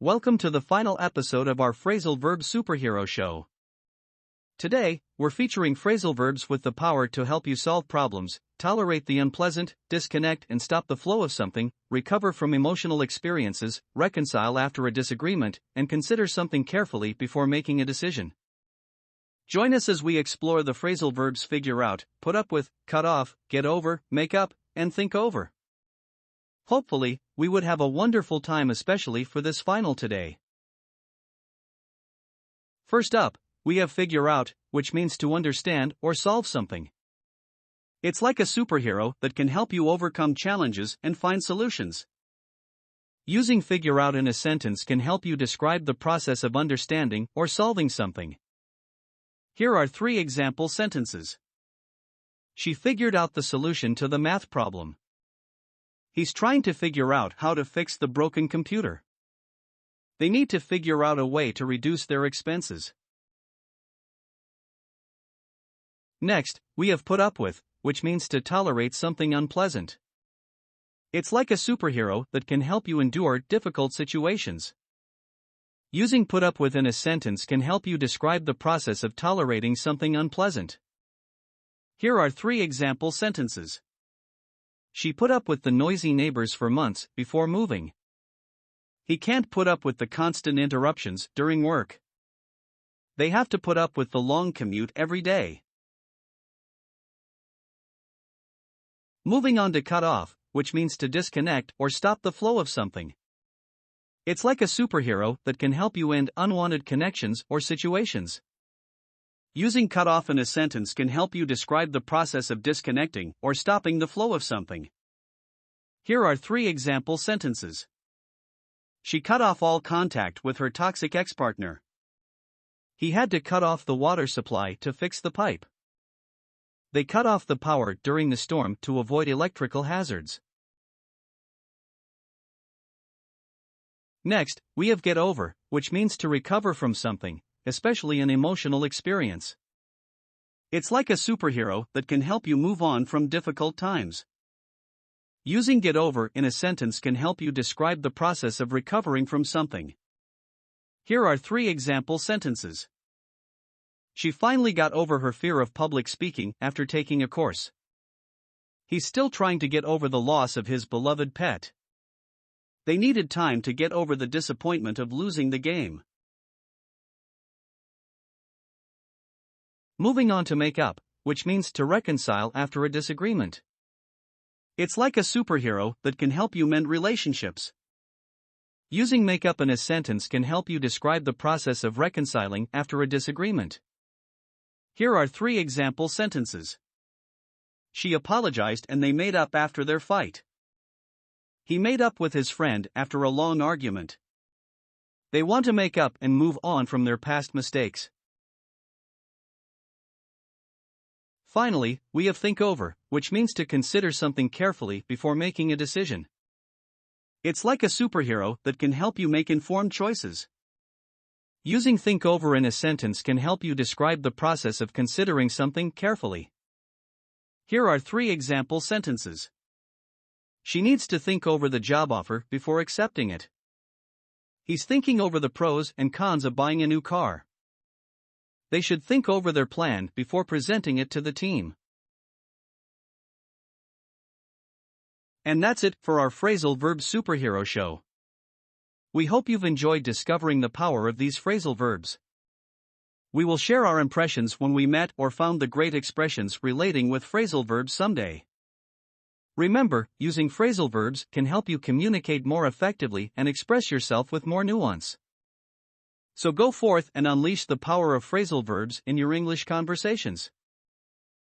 Welcome to the final episode of our Phrasal Verb Superhero Show. Today, we're featuring phrasal verbs with the power to help you solve problems, tolerate the unpleasant, disconnect and stop the flow of something, recover from emotional experiences, reconcile after a disagreement, and consider something carefully before making a decision. Join us as we explore the phrasal verbs figure out, put up with, cut off, get over, make up, and think over. Hopefully, we would have a wonderful time especially for this final today. First up, we have figure out, which means to understand or solve something. It's like a superhero that can help you overcome challenges and find solutions. Using figure out in a sentence can help you describe the process of understanding or solving something. Here are 3 example sentences. She figured out the solution to the math problem. He's trying to figure out how to fix the broken computer. They need to figure out a way to reduce their expenses. Next, we have put up with, which means to tolerate something unpleasant. It's like a superhero that can help you endure difficult situations. Using put up with in a sentence can help you describe the process of tolerating something unpleasant. Here are 3 example sentences. She put up with the noisy neighbors for months before moving. He can't put up with the constant interruptions during work. They have to put up with the long commute every day. Moving on to cut off, which means to disconnect or stop the flow of something. It's like a superhero that can help you end unwanted connections or situations. Using cut off in a sentence can help you describe the process of disconnecting or stopping the flow of something. Here are 3 example sentences. She cut off all contact with her toxic ex-partner. He had to cut off the water supply to fix the pipe. They cut off the power during the storm to avoid electrical hazards. Next, we have get over, which means to recover from something, especially an emotional experience. It's like a superhero that can help you move on from difficult times. Using get over in a sentence can help you describe the process of recovering from something. Here are 3 example sentences. She finally got over her fear of public speaking after taking a course. He's still trying to get over the loss of his beloved pet. They needed time to get over the disappointment of losing the game. Moving on to make up, which means to reconcile after a disagreement. It's like a superhero that can help you mend relationships. Using make up in a sentence can help you describe the process of reconciling after a disagreement. Here are 3 example sentences. She apologized and they made up after their fight. He made up with his friend after a long argument. They want to make up and move on from their past mistakes. Finally, we have think over, which means to consider something carefully before making a decision. It's like a superhero that can help you make informed choices. Using think over in a sentence can help you describe the process of considering something carefully. Here are 3 example sentences. She needs to think over the job offer before accepting it. He's thinking over the pros and cons of buying a new car. They should think over their plan before presenting it to the team. And that's it for our Phrasal Verb Superhero Show. We hope you've enjoyed discovering the power of these phrasal verbs. We will share our impressions when we met or found the great expressions relating with phrasal verbs someday. Remember, using phrasal verbs can help you communicate more effectively and express yourself with more nuance. So go forth and unleash the power of phrasal verbs in your English conversations.